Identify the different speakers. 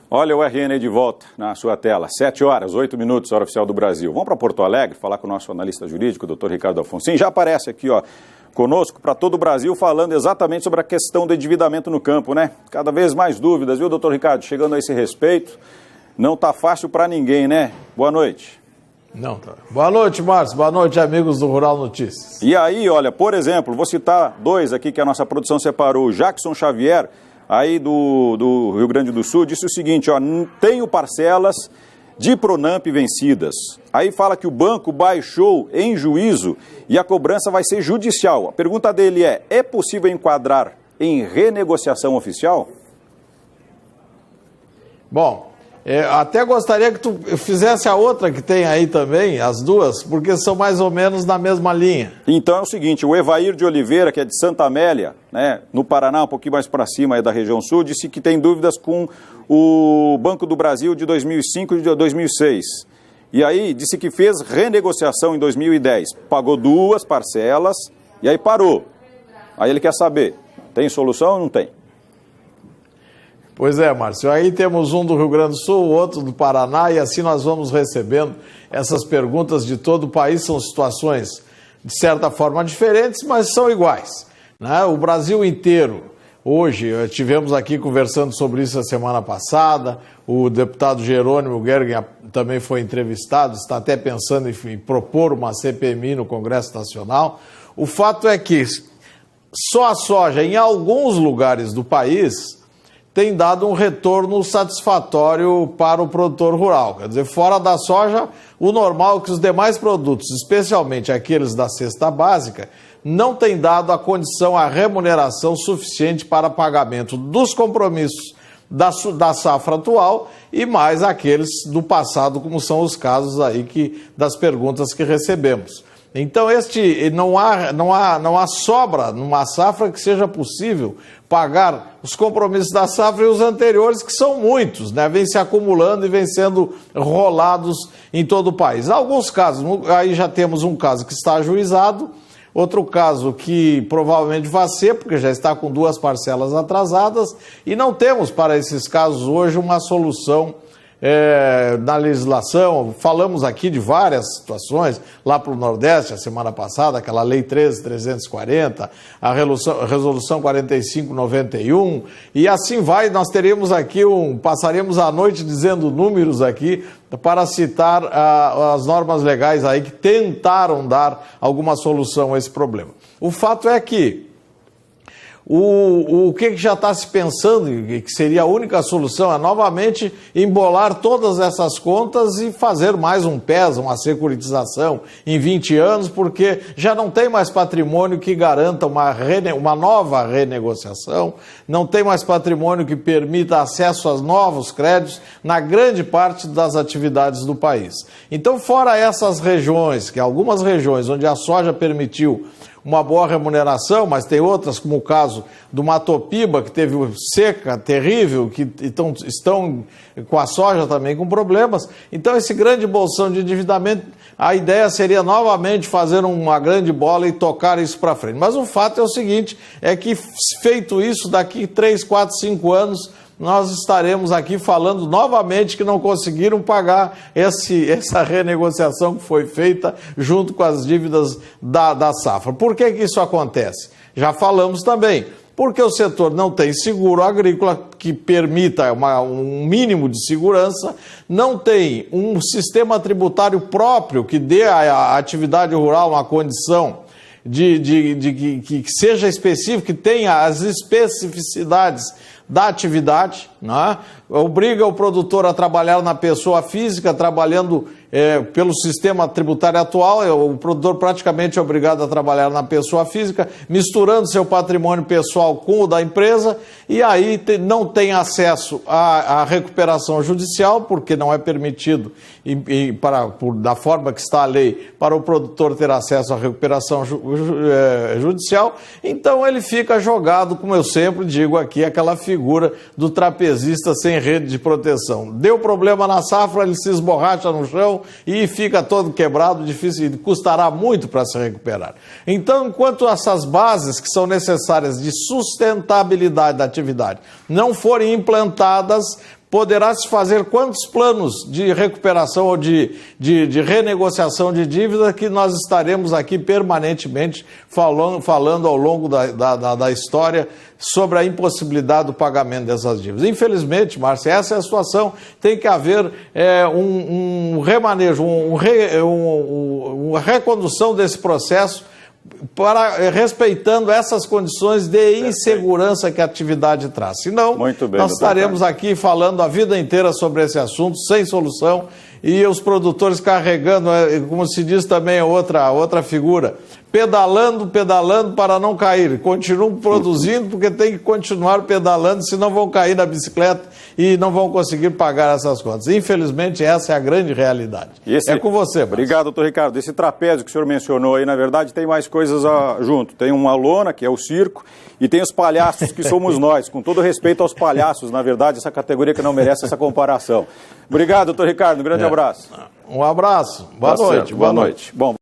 Speaker 1: Olha o RN aí de volta na sua tela, 7 horas, 8 minutos, hora oficial do Brasil. Vamos para Porto Alegre, falar com o nosso analista jurídico, o doutor Ricardo Alfonsin. Já aparece aqui, conosco para todo o Brasil, falando exatamente sobre a questão do endividamento no campo, né? Cada vez mais dúvidas, viu, doutor Ricardo? Chegando a esse respeito, não está fácil para ninguém, né? Boa noite.
Speaker 2: Não, tá. Boa noite, Márcio. Boa noite, amigos do Rural Notícias.
Speaker 1: E aí, olha, por exemplo, vou citar dois aqui que a nossa produção separou. O Jackson Xavier, aí do Rio Grande do Sul, disse o seguinte, tenho parcelas de Pronamp vencidas. Aí fala que o banco baixou em juízo e a cobrança vai ser judicial. A pergunta dele é possível enquadrar em renegociação oficial?
Speaker 2: Bom, até gostaria que tu fizesse a outra que tem aí também, as duas, porque são mais ou menos na mesma linha.
Speaker 1: Então é o seguinte, o Evair de Oliveira, que é de Santa Amélia, né, no Paraná, um pouquinho mais para cima aí da região sul, disse que tem dúvidas com o Banco do Brasil de 2005 e de 2006. E aí disse que fez renegociação em 2010, pagou 2 parcelas e aí parou. Aí ele quer saber, tem solução ou não tem?
Speaker 2: Pois é, Márcio, aí temos um do Rio Grande do Sul, outro do Paraná, e assim nós vamos recebendo essas perguntas de todo o país. São situações, de certa forma, diferentes, mas são iguais, né? O Brasil inteiro, hoje, tivemos aqui conversando sobre isso a semana passada, o deputado Jerônimo Gergen também foi entrevistado, está até pensando em propor uma CPMI no Congresso Nacional. O fato é que só a soja, em alguns lugares do país, tem dado um retorno satisfatório para o produtor rural. Quer dizer, fora da soja, o normal é que os demais produtos, especialmente aqueles da cesta básica, não têm dado a condição, a remuneração suficiente para pagamento dos compromissos da safra atual e mais aqueles do passado, como são os casos aí das perguntas que recebemos. Então, não há sobra numa safra que seja possível pagar os compromissos da safra e os anteriores, que são muitos, né? Vem se acumulando e vem sendo rolados em todo o país. Em alguns casos, aí já temos um caso que está ajuizado, outro caso que provavelmente vai ser, porque já está com 2 parcelas atrasadas, e não temos para esses casos hoje uma solução na legislação. Falamos aqui de várias situações, lá para o Nordeste, a semana passada, aquela Lei 13.340, a Resolução 4591, e assim vai, nós teríamos aqui, passaremos a noite dizendo números aqui, para citar as normas legais aí que tentaram dar alguma solução a esse problema. O fato é que o que já está se pensando, que seria a única solução, é novamente embolar todas essas contas e fazer mais um PES, uma securitização em 20 anos, porque já não tem mais patrimônio que garanta uma nova renegociação, não tem mais patrimônio que permita acesso a novos créditos na grande parte das atividades do país. Então, fora essas regiões, que algumas regiões onde a soja permitiu uma boa remuneração, mas tem outras, como o caso do Matopiba, que teve seca terrível, que estão com a soja também com problemas. Então, esse grande bolsão de endividamento, a ideia seria novamente fazer uma grande bola e tocar isso para frente. Mas o fato é o seguinte, é que feito isso, daqui 3, 4, 5 anos, nós estaremos aqui falando novamente que não conseguiram pagar essa renegociação que foi feita junto com as dívidas da safra. Por que isso acontece? Já falamos também. Porque o setor não tem seguro agrícola que permita um mínimo de segurança, não tem um sistema tributário próprio que dê à atividade rural uma condição que seja específico, que tenha as especificidades da atividade, né? Obriga o produtor a trabalhar na pessoa física, trabalhando pelo sistema tributário atual, o produtor praticamente é obrigado a trabalhar na pessoa física, misturando seu patrimônio pessoal com o da empresa, e aí não tem acesso à recuperação judicial, porque não é permitido, da forma que está a lei, para o produtor ter acesso à recuperação judicial. Então ele fica jogado, como eu sempre digo aqui, aquela figura do trapezista sem rede de proteção. Deu problema na safra, ele se esborracha no chão e fica todo quebrado, difícil, custará muito para se recuperar. Então, enquanto essas bases que são necessárias de sustentabilidade da atividade não forem implantadas, poderá se fazer quantos planos de recuperação ou de renegociação de dívida que nós estaremos aqui permanentemente falando ao longo da história sobre a impossibilidade do pagamento dessas dívidas. Infelizmente, Márcia, essa é a situação. Tem que haver um remanejo, uma recondução desse processo respeitando essas condições de insegurança que a atividade traz. Senão, nós estaremos aqui falando a vida inteira sobre esse assunto, sem solução, e os produtores carregando, como se diz também outra figura, pedalando para não cair. Continuam produzindo porque tem que continuar pedalando, senão vão cair na bicicleta e não vão conseguir pagar essas contas. Infelizmente, essa é a grande realidade. É com você, Márcio.
Speaker 1: Obrigado, doutor Ricardo. Esse trapézio que o senhor mencionou aí, na verdade, tem mais coisas junto. Tem uma lona, que é o circo, e tem os palhaços, que somos nós. Com todo respeito aos palhaços, na verdade, essa categoria que não merece essa comparação. Obrigado, doutor Ricardo. Um grande abraço.
Speaker 2: Um abraço. Boa noite.
Speaker 1: Boa noite. Bom,